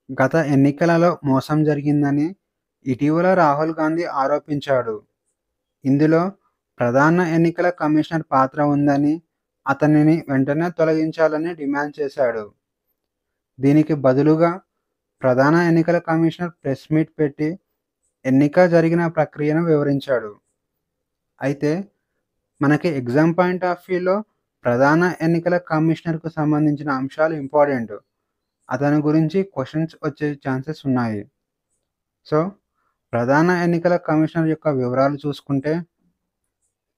గత ఎన్నికలలో మోసం జరిగిందని ఇటీవల రాహుల్ గాంధీ ఆరోపించాడు. ఇందులో ప్రధాన ఎన్నికల కమిషనర్ పాత్ర ఉందని, అతనిని వెంటనే తొలగించాలని డిమాండ్ చేశాడు. దీనికి బదులుగా ప్రధాన ఎన్నికల కమిషనర్ ప్రెస్ మీట్ పెట్టి ఎన్నిక జరిగిన ప్రక్రియను వివరించాడు. అయితే మనకి ఎగ్జామ్ పాయింట్ ఆఫ్ వ్యూలో ప్రధాన ఎన్నికల కమిషనర్‌కు సంబంధించిన అంశాలు ఇంపార్టెంట్. అతని గురించి క్వెషన్స్ వచ్చే ఛాన్సెస్ ఉన్నాయి. సో, ప్రధాన ఎన్నికల కమిషనర్ యొక్క వివరాలు చూసుకుంటే,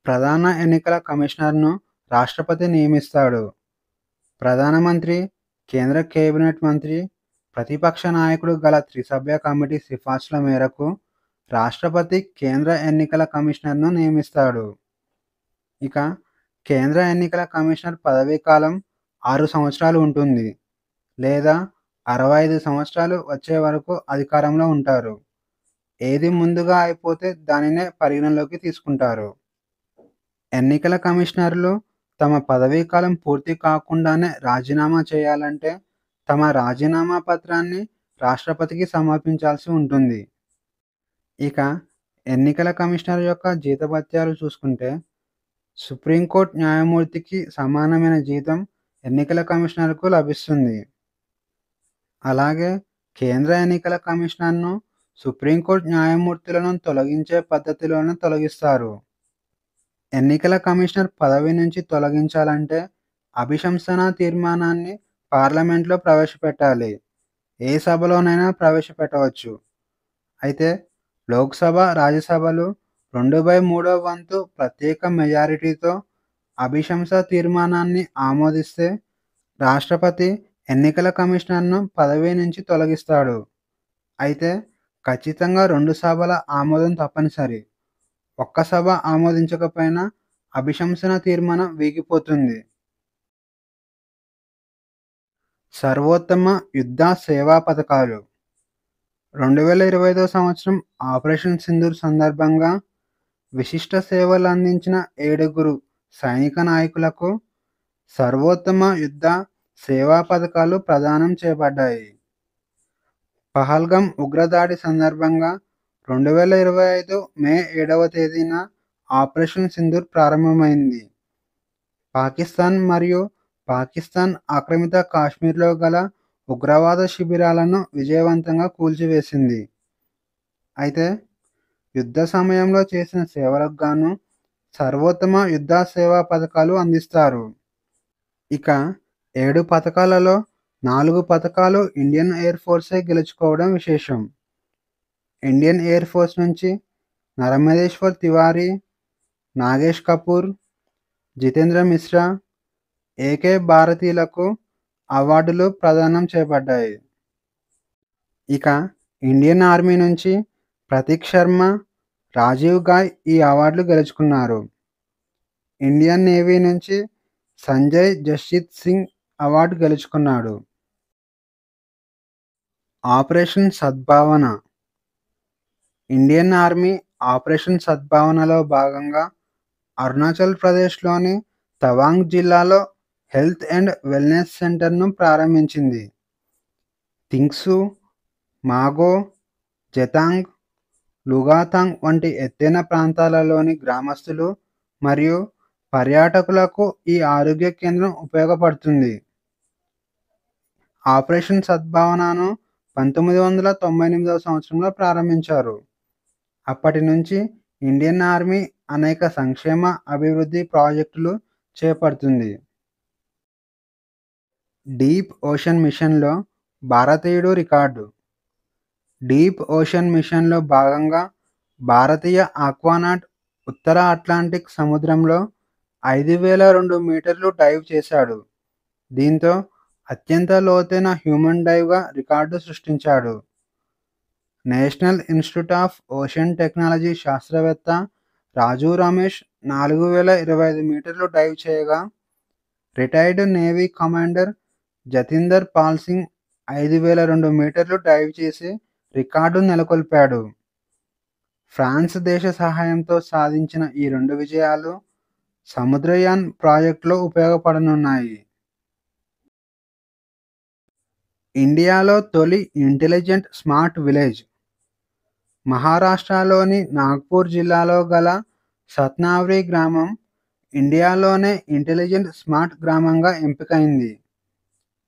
ప్రధాన ఎన్నికల కమిషనర్‌ను రాష్ట్రపతి నియమిస్తాడు. ప్రధానమంత్రి, కేంద్ర కేబినెట్ మంత్రి, ప్రతిపక్ష నాయకుడు గల త్రిసభ్య కమిటీ సిఫార్సుల మేరకు రాష్ట్రపతి కేంద్ర ఎన్నికల కమిషనర్‌ను నియమిస్తాడు. ఇక కేంద్ర ఎన్నికల కమిషనర్ పదవీ కాలం 6 సంవత్సరాలు ఉంటుంది. లేదా 65 సంవత్సరాలు వచ్చే వరకు అధికారంలో ఉంటారు. ఏది ముందుగా అయిపోతే దానినే పరిగణనలోకి తీసుకుంటారు. ఎన్నికల కమిషనర్లు తమ పదవీ కాలం పూర్తి కాకుండానే రాజీనామా చేయాలంటే తమ రాజీనామా పత్రాన్ని రాష్ట్రపతికి సమర్పించాల్సి ఉంటుంది. ఇక ఎన్నికల కమిషనర్ యొక్క జీతభత్యాలు చూసుకుంటే, సుప్రీంకోర్టు న్యాయమూర్తికి సమానమైన జీతం ఎన్నికల కమిషనర్‌కు లభిస్తుంది. అలాగే కేంద్ర ఎన్నికల కమిషనర్‌ను సుప్రీంకోర్టు న్యాయమూర్తులను తొలగించే పద్ధతిలోనే తొలగిస్తారు. ఎన్నికల కమిషనర్ పదవి నుంచి తొలగించాలంటే అభిశంసన తీర్మానాన్ని పార్లమెంట్‌లో ప్రవేశపెట్టాలి. ఏ సభలోనైనా ప్రవేశపెట్టవచ్చు. అయితే లోక్సభ, రాజ్యసభలు 2/3 వంతు ప్రత్యేక మెజారిటీతో అభిశంస తీర్మానాన్ని ఆమోదిస్తే రాష్ట్రపతి ఎన్నికల కమిషనర్‌ను పదవి నుంచి తొలగిస్తాడు. అయితే ఖచ్చితంగా 2 సభల ఆమోదం తప్పనిసరి. ఒక్క సభ ఆమోదించకపోయినా అభిశంసన తీర్మానం వీగిపోతుంది. సర్వోత్తమ యుద్ధ సేవా పథకాలు 2025 సంవత్సరం ఆపరేషన్ సింధూర్ సందర్భంగా విశిష్ట సేవలందించిన 7 సైనిక నాయకులకు సర్వోత్తమ యుద్ధ సేవా పథకాలు ప్రదానం చేయబడ్డాయి. పహల్గామ్ ఉగ్రదాడి సందర్భంగా 2025 మే 7వ తేదీన ఆపరేషన్ సింధూర్ ప్రారంభమైంది. పాకిస్తాన్ మరియు పాకిస్తాన్ ఆక్రమిత కాశ్మీర్‌లో గల ఉగ్రవాద శిబిరాలను విజయవంతంగా కూల్చివేసింది. అయితే యుద్ధ సమయంలో చేసిన సేవలకు గాను సర్వోత్తమ యుద్ధ సేవా పథకాలు అందిస్తారు. ఇక 7 పథకాలలో 4 పథకాలు ఇండియన్ ఎయిర్ ఫోర్సే గెలుచుకోవడం విశేషం. ఇండియన్ ఎయిర్ ఫోర్స్ నుంచి నరమేధేశ్వర్ తివారీ, నాగేష్ కపూర్, జితేంద్ర మిశ్రా, ఏకే భారతిలకు అవార్డులు ప్రదానం చేయబడ్డాయి. ఇక ఇండియన్ ఆర్మీ నుంచి ప్రతీక్ శర్మ, రాజీవ్ గాయ్ ఈ అవార్డులు గెలుచుకున్నారు. ఇండియన్ నేవీ నుంచి సంజయ్ జస్జిత్ సింగ్ అవార్డు గెలుచుకున్నాడు. ఆపరేషన్ సద్భావన ఇండియన్ ఆర్మీ ఆపరేషన్ సద్భావనలో భాగంగా అరుణాచల్ ప్రదేశ్‌లోని తవాంగ్ జిల్లాలో హెల్త్ అండ్ వెల్‌నెస్ సెంటర్‌ను ప్రారంభించింది. థింగ్సు, మాగో, జెతాంగ్, లుగాతాంగ్ వంటి ఎత్తైన ప్రాంతాలలోని గ్రామస్తులు మరియు పర్యాటకులకు ఈ ఆరోగ్య కేంద్రం ఉపయోగపడుతుంది. ఆపరేషన్ సద్భావనను 1998వ సంవత్సరంలో ప్రారంభించారు. అప్పటి నుంచి ఇండియన్ ఆర్మీ అనేక సంక్షేమ, అభివృద్ధి ప్రాజెక్టులు చేపడుతుంది. డీప్ ఓషన్ మిషన్‌లో భారతీయుడు రికార్డు డీప్ ఓషన్ మిషన్‌లో భాగంగా భారతీయ ఆక్వానాట్ ఉత్తర అట్లాంటిక్ సముద్రంలో 5002 మీటర్లు డైవ్ చేశాడు. దీంతో అత్యంత లోతైన హ్యూమన్ డైవ్‌గా రికార్డు సృష్టించాడు. National Institute of Ocean Technology శాస్త్రవేత్త రాజు రమేష్ 4025 మీటర్లు డైవ్ చేయగా, retired Navy commander Jatinder Pal Singh 5002 మీటర్లు డైవ్ చేసి రికార్డు నెలకొల్పాడు. ఫ్రాన్స్ దేశ సహాయంతో సాధించిన ఈ 2 విజయాలు సముద్రయాన్ ప్రాజెక్టులో ఉపయోగపడనున్నాయి. ఇండియాలో తొలి ఇంటెలిజెంట్ స్మార్ట్ విలేజ్. మహారాష్ట్రలోని నాగ్పూర్ జిల్లాలో గల సత్నావరి గ్రామం ఇండియాలోనే ఇంటెలిజెంట్ స్మార్ట్ గ్రామంగా ఎంపికైంది.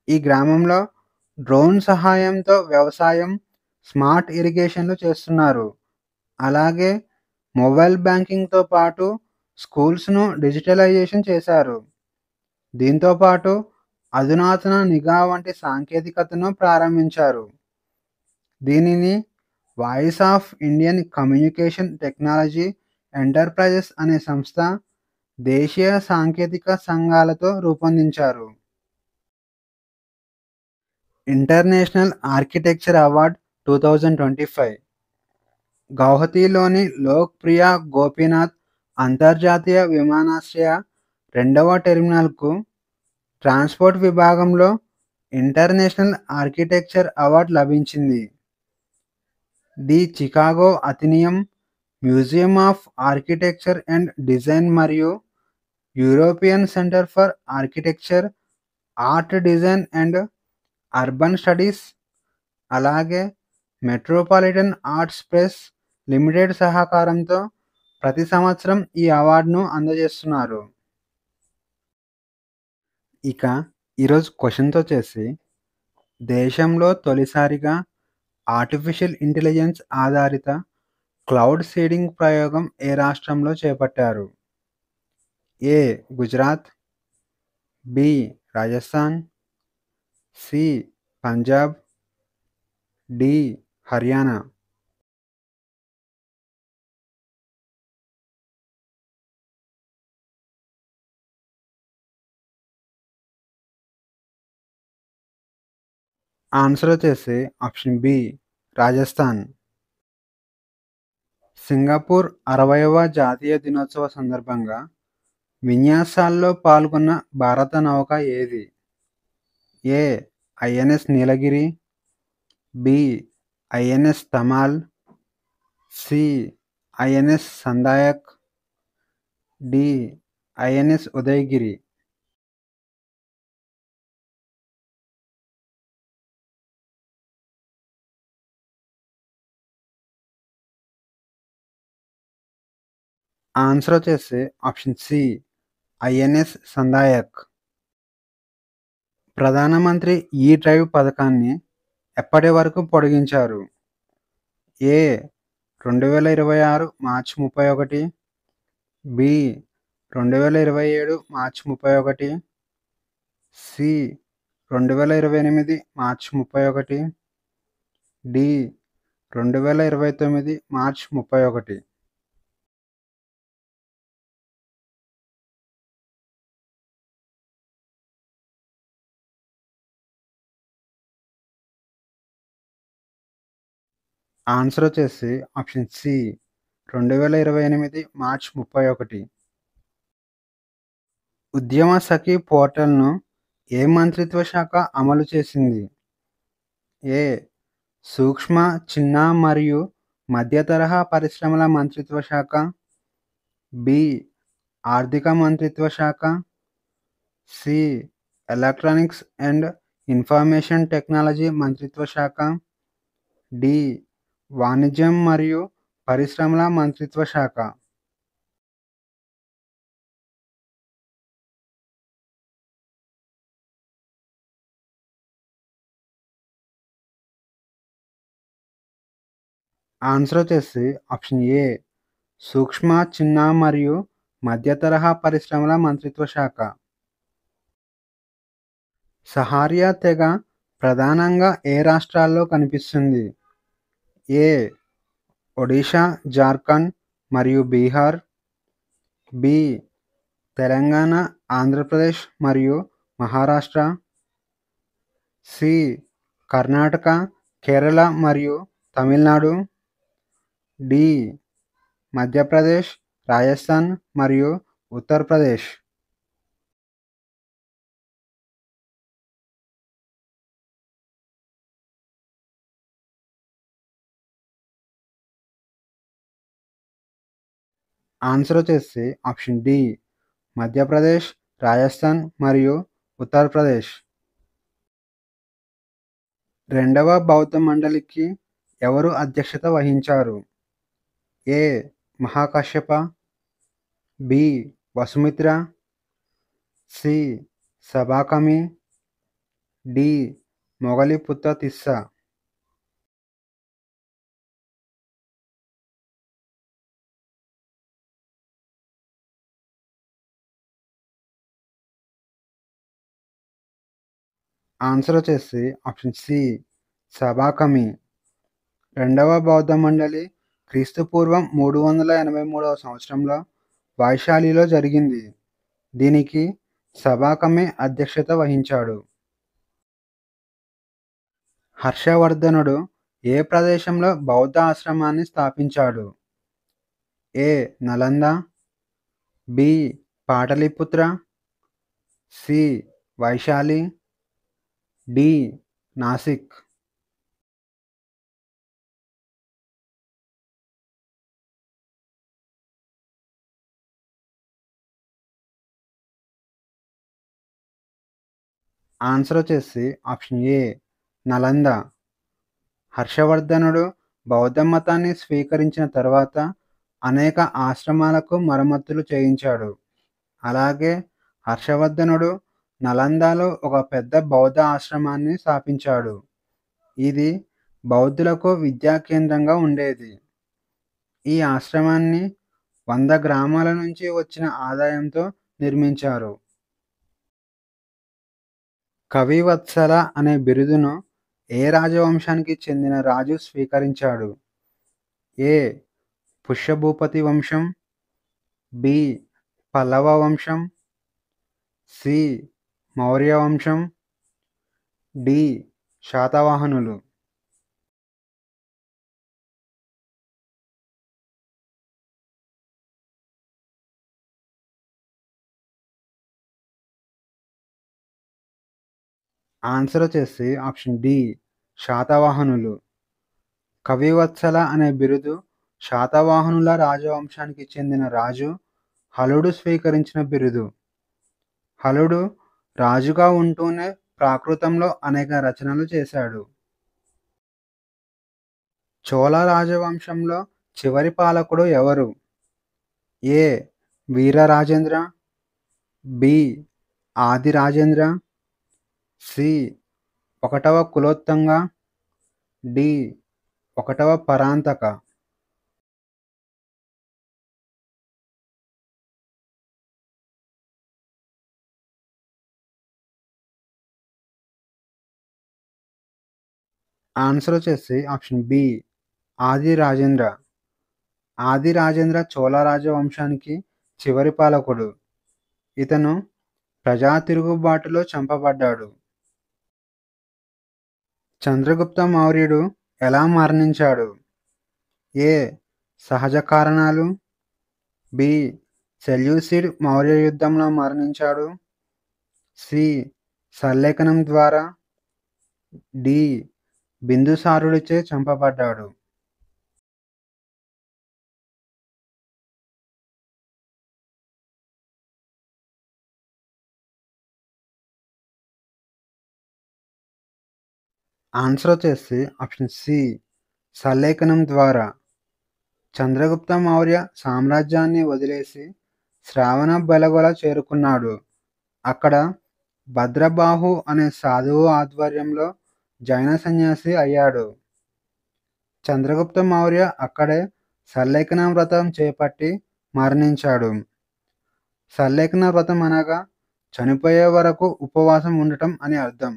ఈ గ్రామంలో డ్రోన్ సహాయంతో వ్యవసాయం, స్మార్ట్ ఇరిగేషన్లు చేస్తున్నారు. అలాగే మొబైల్ బ్యాంకింగ్‌తో పాటు స్కూల్స్‌ను డిజిటలైజేషన్ చేశారు. దీంతో పాటు అధునాతన నిఘా వంటి సాంకేతికతను ప్రారంభించారు. దీనిని voice of Indian communication technology enterprises అనే సంస్థ దేశీయ సాంకేతిక సంఘాలతో రూపొందించారు. ఇంటర్నేషనల్ ఆర్కిటెక్చర్ అవార్డ్ 2025 గౌహతిలోని లోక్ ప్రియా గోపీనాథ్ అంతర్జాతీయ విమానాశ్రయ రెండవ టెర్మినల్కు ట్రాన్స్పోర్ట్ విభాగంలో ఇంటర్నేషనల్ ఆర్కిటెక్చర్ అవార్డు లభించింది. The Chicago Athenaeum, museum of architecture and design మరియు European centre for architecture, art design and urban studies, అలాగే మెట్రోపాలిటన్ ఆర్ట్స్ ప్రెస్ లిమిటెడ్ సహకారంతో ప్రతి సంవత్సరం ఈ అవార్డును అందజేస్తున్నారు. ఇక ఈరోజు క్వశ్చన్‌తో వచ్చేసి, దేశంలో తొలిసారిగా ఆర్టిఫిషియల్ ఇంటెలిజెన్స్ ఆధారిత క్లౌడ్ సీడింగ్ ప్రయోగం ఏ రాష్ట్రంలో చేపట్టారు? A. Gujarat, B. Rajasthan, C. Punjab, D. Haryana. Answer వచ్చేసి ఆప్షన్ బి రాజస్థాన్. సింగపూర్ 60వ జాతీయ దినోత్సవ సందర్భంగా విన్యాసాల్లో పాల్గొన్న భారత నౌక ఏది? A. INS Nilgiri, B. INS Tamal, C. INS Sandhayak, D. INS Udaygiri. Answer వచ్చేసి ఆప్షన్ సి ఐఎన్ఎస్ సందాయక్. ప్రధానమంత్రి ఈ డ్రైవ్ పథకాన్ని ఎప్పటి వరకు పొడిగించారు? ఏ. 2026 మార్చి 31, బి. 2027 మార్చి 31, సి. 2028 మార్చి 31, డి. 2029 మార్చి 31. ఆన్సర్ వచ్చేసి ఆప్షన్ సి 2028 మార్చి 31. ఉద్యమ సఖి పోర్టల్ను ఏ మంత్రిత్వ శాఖ అమలు చేసింది? ఏ. సూక్ష్మ, చిన్న మరియు మధ్య తరహా పరిశ్రమల మంత్రిత్వ శాఖ, బి. ఆర్థిక మంత్రిత్వ శాఖ, C. Electronics and information technology మంత్రిత్వ శాఖ, డి. వాణిజ్యం మరియు పరిశ్రమల మంత్రిత్వ శాఖ. ఆన్సర్ వచ్చేసి ఆప్షన్ ఏ సూక్ష్మ, చిన్న మరియు మధ్య తరహా పరిశ్రమల మంత్రిత్వ శాఖ. సహారియా తెగ ప్రధానంగా ఏ రాష్ట్రాల్లో కనిపిస్తుంది? ఏ. ఒడిషా, జార్ఖండ్ మరియు బీహార్, బి. తెలంగాణ, ఆంధ్రప్రదేశ్ మరియు మహారాష్ట్ర, సి. కర్ణాటక, కేరళ మరియు తమిళనాడు, డి. మధ్యప్రదేశ్, రాజస్థాన్ మరియు ఉత్తరప్రదేశ్. ఆన్సర్ వచ్చేసి ఆప్షన్ డి మధ్యప్రదేశ్, రాజస్థాన్ మరియు ఉత్తరప్రదేశ్. రెండవ బౌద్ధ మండలికి ఎవరు అధ్యక్షత వహించారు? ఏ. మహాకశ్యప, B. Vasumitra, C. సబాకమి, D. మొగలిపుత్త తిస్స. Answer వచ్చేసి ఆప్షన్ సి సబాకమి. రెండవ బౌద్ధ మండలి క్రీస్తుపూర్వం 383 సంవత్సరంలో వైశాలిలో జరిగింది. దీనికి సబాకమే అధ్యక్షత వహించాడు. హర్షవర్ధనుడు ఏ ప్రదేశంలో బౌద్ధ ఆశ్రమాన్ని స్థాపించాడు? A. Nalanda, B. Pataliputra, C. Vaishali, D. Nashik. Answer వచ్చేసి ఆప్షన్ ఏ నలంద. హర్షవర్ధనుడు బౌద్ధ మతాన్ని స్వీకరించిన తర్వాత అనేక ఆశ్రమాలకు మరమ్మతులు చేయించాడు. అలాగే హర్షవర్ధనుడు నలందలో ఒక పెద్ద బౌద్ధ ఆశ్రమాన్ని స్థాపించాడు. ఇది బౌద్ధులకు విద్యా కేంద్రంగా ఉండేది. ఈ ఆశ్రమాన్ని 100 గ్రామాల నుంచి వచ్చిన ఆదాయంతో నిర్మించారు. కవివత్సల అనే బిరుదును ఏ రాజవంశానికి చెందిన రాజు స్వీకరించాడు? ఏ. పుష్యభూపతి వంశం, బి. పల్లవ వంశం, సి. మౌర్య వంశం, డి. శాతవాహనులు. ఆన్సర్ వచ్చేసి ఆప్షన్ డి శాతవాహనులు. కవివత్సల అనే బిరుదు శాతవాహనుల రాజవంశానికి చెందిన రాజు హలుడు స్వీకరించిన బిరుదు. హలుడు రాజుగా ఉంటూనే ప్రాకృతంలో అనేక రచనలు చేశాడు. చోళ రాజవంశంలో చివరి పాలకుడు ఎవరు? ఏ. వీరరాజేంద్ర, బి. ఆది రాజేంద్ర, సి. 1వ కులోత్తుంగ, డి. 1వ పరాంతక. ఆన్సర్ వచ్చేసి ఆప్షన్ బి ఆది రాజేంద్ర. ఆది రాజేంద్ర చోళ రాజవంశానికి చివరి పాలకుడు. ఇతను ప్రజా తిరుగుబాటులో చంపబడ్డాడు. చంద్రగుప్త మౌర్యుడు ఎలా మరణించాడు? ఏ. సహజ కారణాలు, బి. సెల్యూసిడ్ మౌర్య యుద్ధంలో మరణించాడు, సి. సల్లేఖనం ద్వారా, డి. బిందుసారుడిచే చంపబడ్డాడు. ఆన్సర్ వచ్చేసి ఆప్షన్ సి సల్లేఖనం ద్వారా. చంద్రగుప్త మౌర్య సామ్రాజ్యాన్ని వదిలేసి శ్రావణ బెళగొల చేరుకున్నాడు. అక్కడ భద్రబాహు అనే సాధువు ఆధ్వర్యంలో జైన సన్యాసి అయ్యాడు. చంద్రగుప్త మౌర్య అక్కడే సల్లేఖన వ్రతం చేపట్టి మరణించాడు. సల్లేఖన వ్రతం అనగా చనిపోయే వరకు ఉపవాసం ఉండటం అని అర్థం.